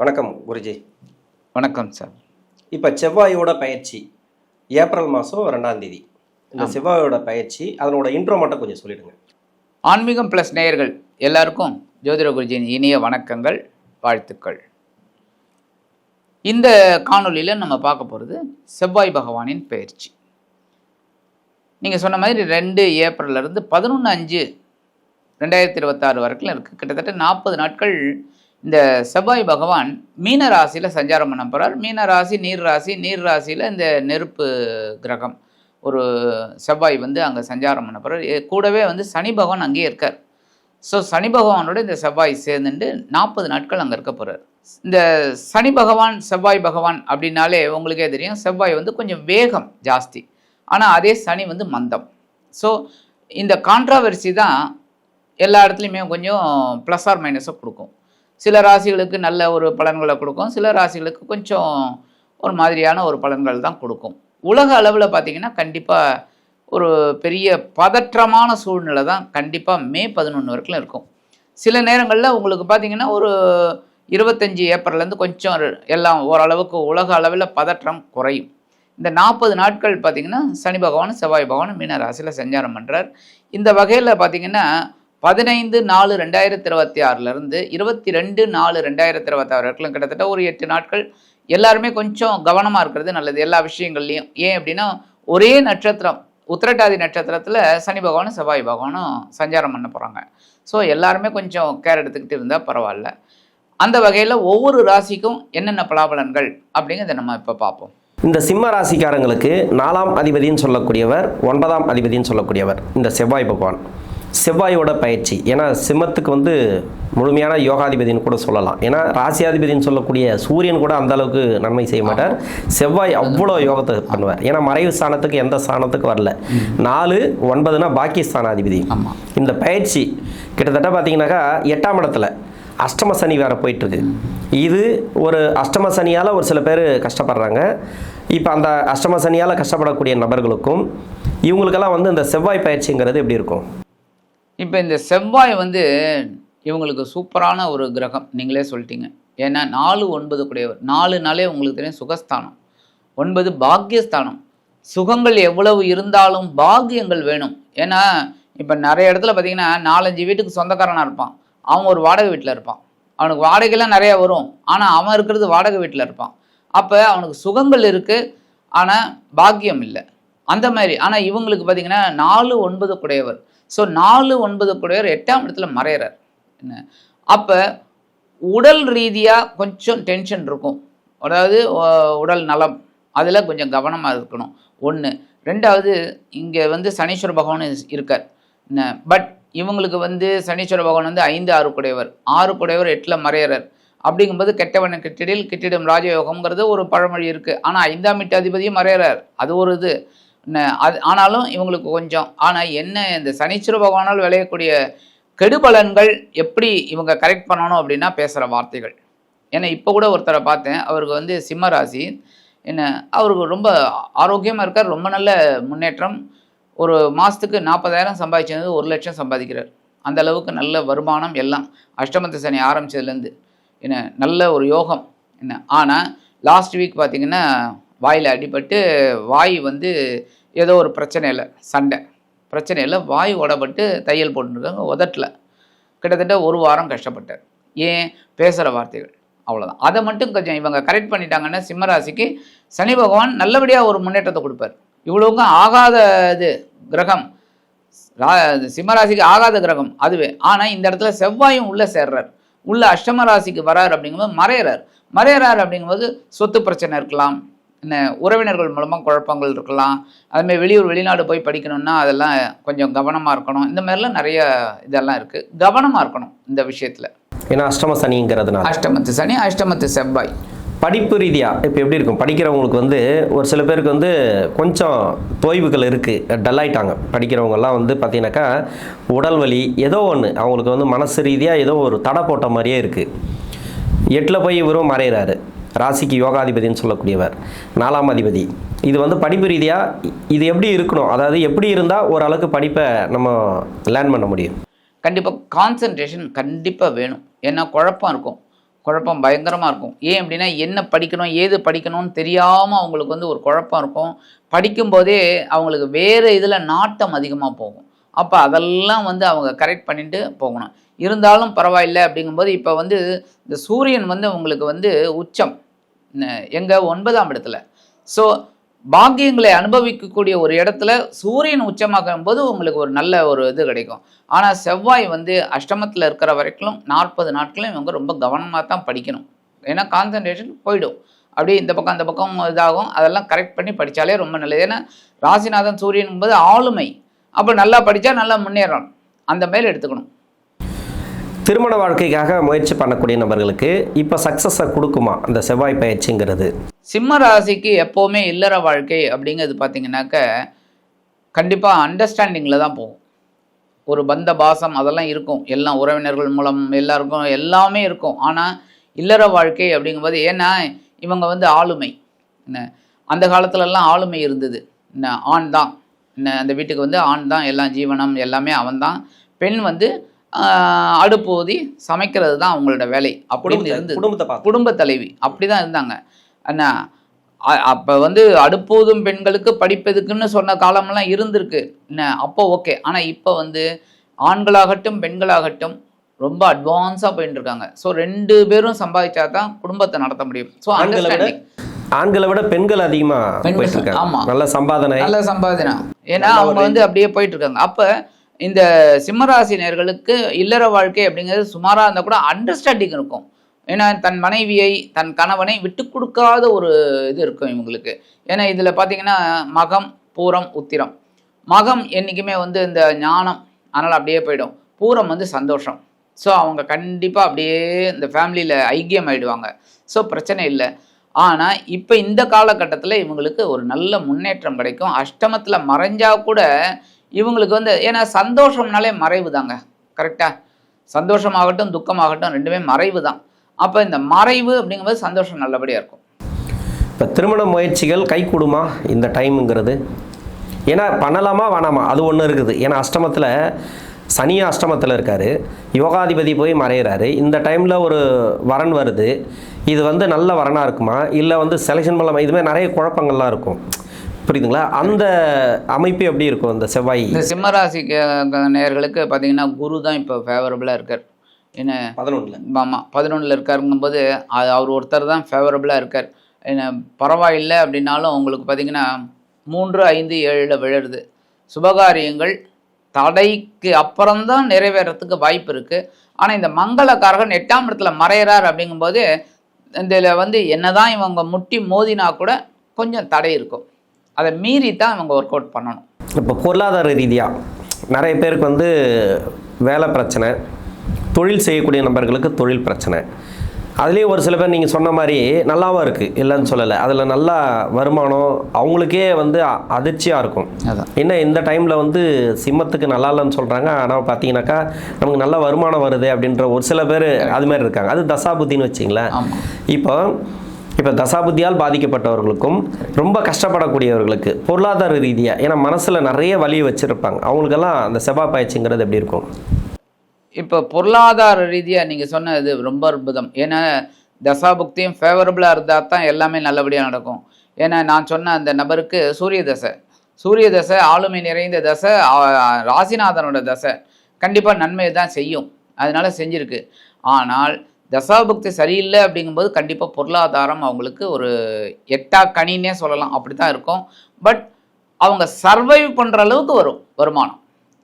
வணக்கம் குருஜி. வணக்கம் சார். இப்போ செவ்வாயோட பயிற்சி ஏப்ரல் மாதம் 2ஆம் தேதி. இந்த செவ்வாயோட பயிற்சி அதனோட இன்ட்ரோ மட்டும் கொஞ்சம் சொல்லிடுங்க. ஆன்மீகம் ப்ளஸ் நேயர்கள் எல்லாருக்கும் ஜோதிட குருஜியின் இனிய வணக்கங்கள், வாழ்த்துக்கள். இந்த காணொலியில் நம்ம பார்க்க போகிறது செவ்வாய் பகவானின் பயிற்சி. நீங்கள் சொன்ன மாதிரி 2 ஏப்ரல்லேருந்து 11/5/2026 வரைக்கும் இருக்குது. கிட்டத்தட்ட 40 நாட்கள் இந்த செவ்வாய் பகவான் மீன ராசியில் சஞ்சாரம் பண்ண போகிறார். மீன ராசி நீர் ராசி, நீர் ராசியில் இந்த நெருப்பு கிரகம் ஒரு செவ்வாய் அங்கே சஞ்சாரம் பண்ண போகிறார். கூடவே சனி பகவான் அங்கேயே இருக்கார். ஸோ சனி பகவானோட இந்த செவ்வாய் சேர்ந்துட்டு 40 நாட்கள் அங்கே இருக்க போகிறார். இந்த சனி பகவான் செவ்வாய் பகவான் அப்படின்னாலே உங்களுக்கே தெரியும், செவ்வாய் கொஞ்சம் வேகம் ஜாஸ்தி, ஆனால் அதே சனி மந்தம். ஸோ இந்த கான்ட்ராவர்சி தான் எல்லா இடத்துலையுமே கொஞ்சம் ப்ளஸ் ஆர் மைனஸை கொடுக்கும். சில ராசிகளுக்கு நல்ல ஒரு பலன்களை கொடுக்கும், சில ராசிகளுக்கு கொஞ்சம் ஒரு மாதிரியான ஒரு பலன்கள் தான் கொடுக்கும். உலக அளவில் பார்த்திங்கன்னா கண்டிப்பாக ஒரு பெரிய பதற்றமான சூழ்நிலை தான் கண்டிப்பாக மே 11 வரைக்கும் இருக்கும். சில நேரங்களில் உங்களுக்கு பார்த்திங்கன்னா ஒரு 25 ஏப்ரல்லேருந்து கொஞ்சம் எல்லாம் ஓரளவுக்கு உலக அளவில் பதற்றம் குறையும். இந்த 40 நாட்கள் பார்த்திங்கன்னா சனி பகவான் செவ்வாய் பகவான் மீன ராசியில் சஞ்சாரம் பண்ணுறார். இந்த வகையில் பார்த்திங்கன்னா 15/4/2026 22/4/2026 வரைக்கும் கிட்டத்தட்ட ஒரு 8 நாட்கள் எல்லாருமே கொஞ்சம் கவனமாக இருக்கிறது நல்லது எல்லா விஷயங்கள்லையும். ஏன் அப்படின்னா ஒரே நட்சத்திரம் உத்திரட்டாதி நட்சத்திரத்தில் சனி பகவானும் செவ்வாய் பகவானும் சஞ்சாரம் பண்ண போகிறாங்க. ஸோ எல்லாருமே கொஞ்சம் கேர் எடுத்துக்கிட்டு இருந்தால் பரவாயில்ல. அந்த வகையில் ஒவ்வொரு ராசிக்கும் என்னென்ன பலாபலன்கள் அப்படிங்கிறத நம்ம இப்போ பார்ப்போம். இந்த சிம்ம ராசிக்காரங்களுக்கு 4ஆம் அதிபதினு சொல்லக்கூடியவர், 9ஆம் அதிபதினு சொல்லக்கூடியவர் இந்த செவ்வாய் பகவான். செவ்வாயோட பயிற்சி, ஏன்னா சிம்மத்துக்கு முழுமையான யோகாதிபதினு கூட சொல்லலாம். ஏன்னா ராசியாதிபதினு சொல்லக்கூடிய சூரியன் கூட அந்த அளவுக்கு நன்மை செய்ய மாட்டார். செவ்வாய் அவ்வளோ யோகத்தை பண்ணுவார். ஏன்னா மறைவு ஸ்தானத்துக்கு எந்த ஸ்தானத்துக்கு வரல. 4, 9னா பாக்கி ஸ்தானாதிபதி. இந்த பயிற்சி கிட்டத்தட்ட பார்த்தீங்கன்னாக்கா 8ஆம் இடத்துல அஷ்டம சனி வேறு போயிட்டுருக்கு. இது ஒரு அஷ்டம சனியால் ஒரு சில பேர் கஷ்டப்படுறாங்க. இப்போ அந்த அஷ்டம சனியால் கஷ்டப்படக்கூடிய நபர்களுக்கும் இவங்களுக்கெல்லாம் இந்த செவ்வாய் பயிற்சிங்கிறது எப்படி இருக்கும்? இப்போ இந்த செவ்வாய் இவங்களுக்கு சூப்பரான ஒரு கிரகம், நீங்களே சொல்லிட்டீங்க. ஏன்னா 4, 9 கூடியவர். 4னாலே உங்களுக்கு தெரியும் சுகஸ்தானம், 9 பாக்கியஸ்தானம். சுகங்கள் எவ்வளவு இருந்தாலும் பாக்கியங்கள் வேணும். ஏன்னா இப்போ நிறைய இடத்துல பார்த்தீங்கன்னா 4-5 வீட்டுக்கு சொந்தக்காரனாக இருப்பான், அவன் ஒரு வாடகை வீட்டில் இருப்பான். அவனுக்கு வாடகைலாம் நிறையா வரும், ஆனால் அவன் இருக்கிறது வாடகை வீட்டில் இருப்பான். அப்போ அவனுக்கு சுகங்கள் இருக்குது, ஆனால் பாக்கியம் இல்லை. அந்த மாதிரி. ஆனால் இவங்களுக்கு பார்த்தீங்கன்னா 4, 9 கூடையவர். ஸோ 4, 9 கூடையவர் 8ஆம் இடத்துல மறையிறார். என்ன அப்போ உடல் ரீதியாக கொஞ்சம் டென்ஷன் இருக்கும். அதாவது உடல் நலம் அதில் கொஞ்சம் கவனமாக இருக்கணும். 1. 2வது இங்கே சனீஸ்வர பகவான் இருக்கார். என்ன பட் இவங்களுக்கு சனீஸ்வர பகவான் 5, 6 கூடையவர். 6 கூடையவர் 8ல் மறையிறார். அப்படிங்கும்போது கெட்டவன கிட்டிடில் கிட்டிடும் ராஜயோகம்ங்கிறது ஒரு பழமொழி இருக்குது. ஆனால் 5ஆம் வீட்டாதிபதியும் மறையிறார், அது ஒரு இது. அது ஆனாலும் இவங்களுக்கு கொஞ்சம். ஆனால் என்ன இந்த சனீஸ்வர பகவானால் விளையக்கூடிய கெடுபலன்கள் எப்படி இவங்க கரெக்ட் பண்ணணும் அப்படின்னா பேசுகிற வார்த்தைகள். ஏன்னா இப்போ கூட ஒருத்தரை பார்த்தேன், அவருக்கு சிம்ம ராசி. என்ன அவருக்கு ரொம்ப ஆரோக்கியமாக இருக்கார், ரொம்ப நல்ல முன்னேற்றம். ஒரு மாதத்துக்கு 40,000 சம்பாதிச்சது 1 லட்சம் சம்பாதிக்கிறார். அந்த அளவுக்கு நல்ல வருமானம் எல்லாம். அஷ்டமத்து சனி ஆரம்பித்ததுலேருந்து என்ன நல்ல ஒரு யோகம். என்ன ஆனால் லாஸ்ட் வீக் பார்த்திங்கன்னா வாயில் அடிபட்டு வாய் ஏதோ ஒரு பிரச்சனையில் சண்டை பிரச்சனையில் வாய் உடப்பட்டு தையல் போட்டுருக்காங்க உதட்டில். கிட்டத்தட்ட 1 வாரம் கஷ்டப்பட்டார். ஏன் பேசுகிற வார்த்தைகள் அவ்வளோதான். அதை மட்டும் கொஞ்சம் இவங்க கரெக்ட் பண்ணிட்டாங்கன்னா சிம்மராசிக்கு சனி பகவான் நல்லபடியாக ஒரு முன்னேற்றத்தை கொடுப்பார். இவ்வளவுக்கும் ஆகாத இது கிரகம் சிம்மராசிக்கு ஆகாத கிரகம் அதுவே. ஆனால் இந்த இடத்துல செவ்வாயும் உள்ளே சேர்றார், உள்ள அஷ்டம ராசிக்கு வரார். அப்படிங்கும்போது மறையிறார் அப்படிங்கும்போது சொத்து பிரச்சனை இருக்கலாம், என்ன உறவினர்கள் மூலமாக குழப்பங்கள் இருக்கலாம். அதுமாதிரி வெளியூர் வெளிநாடு போய் படிக்கணும்னா அதெல்லாம் கொஞ்சம் கவனமாக இருக்கணும். இந்த மாதிரிலாம் நிறைய இதெல்லாம் இருக்குது, கவனமாக இருக்கணும் இந்த விஷயத்தில். ஏன்னா அஷ்டம சனிங்கிறதுனால அஷ்டமத்து சனி அஷ்டமத்து செவ்வாய். படிப்பு ரீதியாக இப்போ எப்படி இருக்கும்? படிக்கிறவங்களுக்கு ஒரு சில பேருக்கு கொஞ்சம் தொய்வுகள் இருக்குது, டல்லாயிட்டாங்க. படிக்கிறவங்கெல்லாம் பார்த்தீங்கன்னாக்கா உடல் வலி ஏதோ ஒன்று அவங்களுக்கு மனசு ரீதியாக ஏதோ ஒரு தடை போட்ட மாதிரியே இருக்குது. 8ல் போய் இவரும் மறைகிறாரு. ராசிக்கு யோகாதிபதினு சொல்லக்கூடியவர், 4ஆம் அதிபதி. இது படிப்பு ரீதியாக இது எப்படி இருக்கணும்? அதாவது எப்படி இருந்தால் ஓரளவுக்கு படிப்பை நம்ம லேர்ன் பண்ண முடியும்? கண்டிப்பாக கான்சன்ட்ரேஷன் கண்டிப்பாக வேணும். ஏன்னா குழப்பம் இருக்கும். குழப்பம் பயங்கரமாக இருக்கும். ஏன் அப்படின்னா என்ன படிக்கணும் ஏது படிக்கணும்னு தெரியாமல் அவங்களுக்கு வந்து ஒரு குழப்பம் இருக்கும். படிக்கும்போதே அவங்களுக்கு வேறு இதில் நாட்டம் அதிகமாக போகும். அப்போ அதெல்லாம் வந்து அவங்க கரெக்ட் பண்ணிட்டு போகணும். இருந்தாலும் பரவாயில்லை அப்படிங்கும்போது இப்போ வந்து இந்த சூரியன் வந்து உங்களுக்கு வந்து உச்சம் எங்கள் 9ஆம் இடத்துல. ஸோ பாக்கியங்களை அனுபவிக்கக்கூடிய ஒரு இடத்துல சூரியன் உச்சமாகும் போது உங்களுக்கு ஒரு நல்ல ஒரு இது கிடைக்கும். ஆனால் செவ்வாய் வந்து அஷ்டமத்தில் இருக்கிற வரைக்கும் 40 நாட்களும் இவங்க ரொம்ப கவனமாக தான் படிக்கணும். ஏன்னா கான்சன்ட்ரேஷன் போயிடும். அப்படியே இந்த பக்கம் அந்த பக்கம் இதாகும். அதெல்லாம் கரெக்ட் பண்ணி படித்தாலே ரொம்ப நல்லது. ஏன்னா ராசிநாதன் சூரியன் என்பது ஆளுமை. அப்போ நல்லா படித்தா நல்லா முன்னேறணும். அந்த மேல் எடுத்துக்கணும். திருமண வாழ்க்கைக்காக முயற்சி பண்ணக்கூடிய நபர்களுக்கு இப்போ சக்ஸஸை கொடுக்குமா அந்த செவ்வாய் பயிற்சிங்கிறது? சிம்ம ராசிக்கு எப்போவுமே இல்லற வாழ்க்கை அப்படிங்கிறது பார்த்தீங்கன்னாக்க கண்டிப்பாக அண்டர்ஸ்டாண்டிங்கில் தான் போகும். ஒரு பந்த பாசம் அதெல்லாம் இருக்கும். எல்லாம் உறவினர்கள் மூலம் எல்லாருக்கும் எல்லாமே இருக்கும். ஆனால் இல்லற வாழ்க்கை அப்படிங்கும்போது ஏன்னா இவங்க வந்து ஆளுமை என்ன அந்த காலத்துலலாம் ஆளுமை இருந்தது. என்ன ஆண் தான் என்ன அந்த வீட்டுக்கு வந்து ஆண் தான் எல்லாம் ஜீவனம் எல்லாமே அவன் தான். பெண் வந்து அடுப்பு ஊதி சமைக்கிறது தான் அவங்களோட வேலை அப்படின்னு இருந்து குடும்ப தலைவி அப்படி தான் இருந்தாங்க. அண்ணா அப்போ வந்து அடுப்பூதும் பெண்களுக்கு படிப்பதுக்குன்னு சொன்ன காலமெல்லாம் இருந்திருக்கு என்ன அப்போ ஓகே. ஆனால் இப்போ வந்து ஆண்களாகட்டும் பெண்களாகட்டும் ரொம்ப அட்வான்ஸாக போயிட்டு இருக்காங்க. ஸோ 2 பேரும் சம்பாதிச்சா தான் குடும்பத்தை நடத்த முடியும். ஸோ ஆண்களை விட பெண்கள் அதிகமாக ஆமாம் நல்ல சம்பாதனை. ஏன்னா அவங்க வந்து அப்படியே போயிட்டு இருக்காங்க. அப்போ இந்த சிம்மராசி நேயர்களுக்கு இல்லற வாழ்க்கை அப்படிங்கிறது சுமாராக இருந்தால் கூட அண்டர்ஸ்டாண்டிங் இருக்கும். ஏன்னா தன் மனைவியை தன் கணவனை விட்டு கொடுக்காத ஒரு இது இருக்கும் இவங்களுக்கு. ஏன்னா இதில் பார்த்தீங்கன்னா மகம் பூரம் உத்திரம். மகம் என்றைக்குமே வந்து இந்த ஞானம் அதனால் அப்படியே போயிடும். பூரம் வந்து சந்தோஷம். ஸோ அவங்க கண்டிப்பாக அப்படியே இந்த ஃபேமிலியில் ஐக்கியம் ஆகிடுவாங்க. ஸோ பிரச்சனை இல்லை. ஆனால் இப்போ இந்த காலகட்டத்தில் இவங்களுக்கு ஒரு நல்ல முன்னேற்றம் கிடைக்கும். அஷ்டமத்தில் மறைஞ்சால் கூட இவங்களுக்கு வந்து ஏன்னா சந்தோஷம்னாலே மறைவு தாங்க. கரெக்டாக சந்தோஷமாகட்டும் துக்கமாகட்டும் 2மே மறைவு தான். அப்போ இந்த மறைவு அப்படிங்கும்போது சந்தோஷம் நல்லபடியாக இருக்கும். இப்போ திருமண முயற்சிகள் கை கூடுமா இந்த டைமுங்கிறது? ஏன்னா பண்ணலாமா வேணாமா அது ஒன்று இருக்குது. ஏன்னா அஷ்டமத்தில் சனியாக அஷ்டமத்தில் இருக்கார், யோகாதிபதி போய் மறையிறாரு. இந்த டைமில் ஒரு வரன் வருது. இது வந்து நல்ல வரனாக இருக்குமா இல்லை வந்து செலெக்ஷன் பண்ணலாமா? இதுமாதிரி நிறைய குழப்பங்கள்லாம் இருக்கும். புரியுதுங்களா? அந்த அமைப்பு எப்படி இருக்கும் இந்த செவ்வாய்? இந்த சிம்மராசி நேயர்களுக்கு பார்த்தீங்கன்னா குரு தான் இப்போ ஃபேவரபுளாக இருக்கார். என்ன 11? ஆமாம் 11 இருக்காருங்கும்போது அவர் ஒருத்தர் தான் ஃபேவரபுளாக இருக்கார். என்ன பரவாயில்லை அப்படின்னாலும் உங்களுக்கு பார்த்தீங்கன்னா 3, 5, 7 விழுறது. சுபகாரியங்கள் தடைக்கு அப்புறம்தான் நிறைவேறத்துக்கு வாய்ப்பு இருக்குது. ஆனால் இந்த மங்களக்காரகன் 8ஆம் இடத்துல மறையிறார் அப்படிங்கும்போது இதில் வந்து என்னதான் இவங்க முட்டி மோதினா கூட கொஞ்சம் தடை இருக்கும். அதை மீறி தான் இவங்க ஒர்க் அவுட் பண்ணணும். இப்போ பொருளாதார ரீதியாக நிறைய பேருக்கு வந்து வேலை பிரச்சனை, தொழில் செய்யக்கூடிய நபர்களுக்கு தொழில் பிரச்சனை. அதுலேயும் ஒரு சில பேர் நீங்கள் சொன்ன மாதிரி நல்லாவும் இருக்குது, இல்லைன்னு சொல்லலை. அதில் நல்லா வருமானம் அவங்களுக்கே வந்து அதிர்ச்சியாக இருக்கும். என்ன இந்த டைமில் வந்து சிம்மத்துக்கு நல்லா இல்லைன்னு சொல்கிறாங்க, ஆனால் பார்த்தீங்கன்னாக்கா நமக்கு நல்ல வருமானம் வருது அப்படின்ற ஒரு சில பேர் அது மாதிரி இருக்காங்க. அது தசாபுத்தின்னு வச்சிங்களேன். இப்போ தசாபுத்தியால் பாதிக்கப்பட்டவர்களுக்கும் ரொம்ப கஷ்டப்படக்கூடியவர்களுக்கு பொருளாதார ரீதியாக ஏன்னா மனசில் நிறைய வலியை வச்சுருப்பாங்க, அவங்களுக்கெல்லாம் அந்த செவ்வாய் பயிற்சிங்கிறது எப்படி இருக்கும்? இப்போ பொருளாதார ரீதியாக நீங்கள் சொன்னது ரொம்ப அற்புதம். ஏன்னா தசாபுக்தியும் ஃபேவரபுளாக இருந்தால் தான் எல்லாமே நல்லபடியாக நடக்கும். ஏன்னா நான் சொன்ன அந்த நபருக்கு சூரிய தசை ஆளுமை நிறைந்த தசை, ராசிநாதனோட தசை கண்டிப்பாக நன்மையை தான் செய்யும். அதனால செஞ்சுருக்கு. ஆனால் தசாபுக்தி சரியில்லை அப்படிங்கும்போது கண்டிப்பாக பொருளாதாரம் அவங்களுக்கு ஒரு எட்டா கனின்னே சொல்லலாம், அப்படி தான் இருக்கும். பட் அவங்க சர்வைவ் பண்ணுற அளவுக்கு வரும் வருமானம்.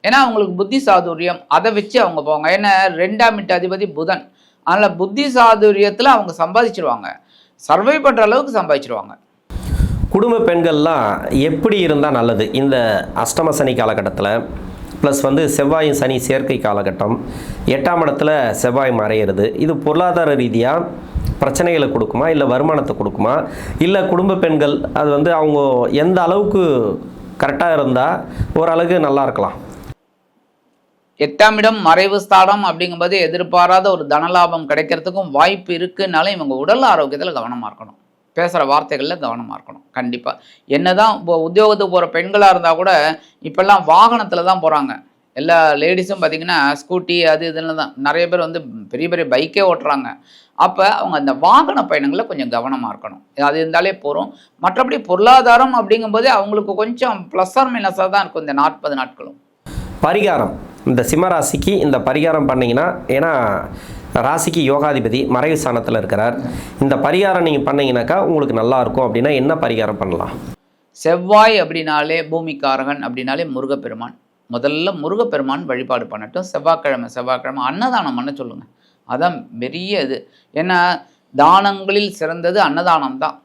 ஏன்னா அவங்களுக்கு புத்தி சாதுரியம் அதை வச்சு அவங்க போவாங்க. ஏன்னா 2ஆம் வீட்டு அதிபதி புதன். அதனால் புத்தி சாதுரியத்தில் அவங்க சம்பாதிச்சிருவாங்க, சர்வை பண்ணுற அளவுக்கு சம்பாதிச்சிருவாங்க. குடும்ப பெண்கள்லாம் எப்படி இருந்தால் நல்லது இந்த அஷ்டம சனி காலகட்டத்தில்? ப்ளஸ் வந்து செவ்வாயும் சனி சேர்க்கை காலகட்டம், 8ஆம் இடத்துல செவ்வாய் மறையிறது. இது பொருளாதார ரீதியாக பிரச்சனைகளை கொடுக்குமா இல்லை வருமானத்தை கொடுக்குமா? இல்லை குடும்ப பெண்கள் அது வந்து அவங்க எந்த அளவுக்கு கரெக்டாக இருந்தால் ஓரளவுக்கு நல்லா இருக்கலாம்? 8ஆம் இடம் மறைவு ஸ்தானம் அப்படிங்கும்போது எதிர்பாராத ஒரு தனலாபம் கிடைக்கிறதுக்கும் வாய்ப்பு இருக்குன்னாலும் இவங்க உடல் ஆரோக்கியத்தில் கவனமாக இருக்கணும், பேசுகிற வார்த்தைகளில் கவனமாக இருக்கணும். கண்டிப்பாக என்னதான் இப்போ உத்தியோகத்துக்கு போகிற பெண்களாக இருந்தால் கூட இப்போல்லாம் வாகனத்தில் தான் போகிறாங்க. எல்லா லேடிஸும் பார்த்திங்கன்னா ஸ்கூட்டி அது இதில் தான் நிறைய பேர் வந்து பெரிய பெரிய பைக்கே ஓட்டுறாங்க. அப்போ அவங்க அந்த வாகன பயணங்களில் கொஞ்சம் கவனமாக இருக்கணும். அது இருந்தாலே போகிறோம். மற்றபடி பொருளாதாரம் அப்படிங்கும்போது அவங்களுக்கு கொஞ்சம் ப்ளஸ் ஆர் மைனஸாக தான் இருக்கும் இந்த 40 நாட்களும். பரிகாரம், இந்த சிம்ம ராசிக்கு இந்த பரிகாரம் பண்ணிங்கன்னா, ஏன்னா ராசிக்கு யோகாதிபதி மறைவு ஸ்தானத்தில் இருக்கிறார், இந்த பரிகாரம் நீங்கள் பண்ணிங்கனாக்கா உங்களுக்கு நல்லா இருக்கும் அப்படின்னா என்ன பரிகாரம் பண்ணலாம்? செவ்வாய் அப்படின்னாலே பூமிக்காரகன் அப்படின்னாலே முருகப்பெருமான். முதல்ல முருகப்பெருமான் வழிபாடு பண்ணட்டும். செவ்வாய்க்கிழமை அன்னதானம் பண்ண சொல்லுங்கள். அதான் பெரிய இது. ஏன்னா தானங்களில் சிறந்தது அன்னதானம் தான்.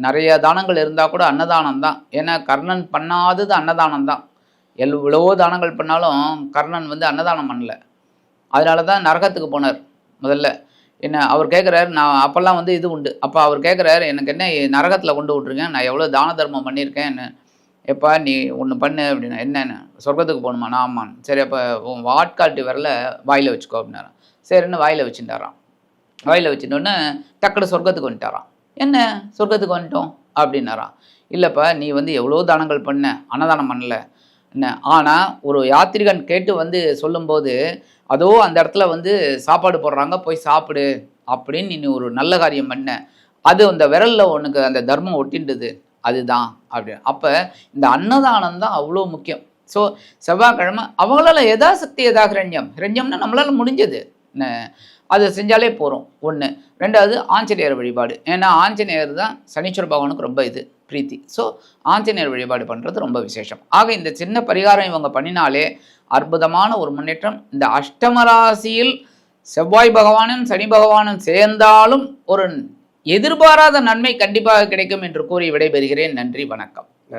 நிறைய தானங்கள் இருந்தால் கூட அன்னதானம் தான். ஏன்னா கர்ணன் பண்ணாதது அன்னதானம் தான். எவ்வளவோ தானங்கள் பண்ணாலும் கர்ணன் வந்து அன்னதானம் பண்ணல. அதனால தான் நரகத்துக்கு போனார். முதல்ல என்ன அவர் கேட்குறாரு, நான் அப்போல்லாம் வந்து இது உண்டு. அப்போ அவர் கேட்குறாரு, எனக்கு என்ன நரகத்தில் கொண்டு விட்ருங்க, நான் எவ்வளோ தான தர்மம் பண்ணியிருக்கேன், என்ன எப்பா நீ ஒன்று பண்ணு அப்படின்னா, என்னென்ன சொர்க்கத்துக்கு போகணுமா? நான் ஆமான். சரி, அப்போ உன் ஆட்காட்டி வரல வாயில் வச்சுக்கோ அப்படின்னாரான். சரின்னு வாயில் வச்சுட்டாரான். வாயில் வச்சுட்டோன்னே டக்குனு சொர்க்கத்துக்கு வந்துட்டாரான். என்ன சொர்க்கத்துக்கு வந்துட்டோம் அப்படின்னாரான். இல்லைப்பா, நீ வந்து எவ்வளோ தானங்கள் பண்ண, அன்னதானம் பண்ணல என்ன. ஆனால் ஒரு யாத்திரிகன் கேட்டு வந்து சொல்லும்போது, அதோ அந்த இடத்துல வந்து சாப்பாடு போடுறாங்க, போய் சாப்பிடு அப்படின்னு நீ ஒரு நல்ல காரியம் பண்ண, அது அந்த விரலில் உனக்கு அந்த தர்மம் ஒட்டின்றது, அதுதான் அப்படின்னு. அப்போ இந்த அன்னதானம் தான் அவ்வளோ முக்கியம். ஸோ செவ்வாய்க்கிழமை அவங்களால யதாசக்தி ஹிரண்யம்னா நம்மளால் முடிஞ்சது அது செஞ்சாலே போகிறோம். ஒன்று. ரெண்டாவது ஆஞ்சநேயர் வழிபாடு. ஏன்னா ஆஞ்சநேயர் தான் சனீஸ்வர பகவானுக்கு ரொம்ப இது பிரீத்தி. ஸோ ஆஞ்சநேயர் வழிபாடு பண்ணுறது ரொம்ப விசேஷம். ஆக இந்த சின்ன பரிகாரம் இவங்க பண்ணினாலே அற்புதமான ஒரு முன்னேற்றம். இந்த அஷ்டமராசியில் செவ்வாய் பகவானும் சனி பகவானும் சேர்ந்தாலும் ஒரு எதிர்பாராத நன்மை கண்டிப்பாக கிடைக்கும் என்று கூறி விடைபெறுகிறேன். நன்றி, வணக்கம்.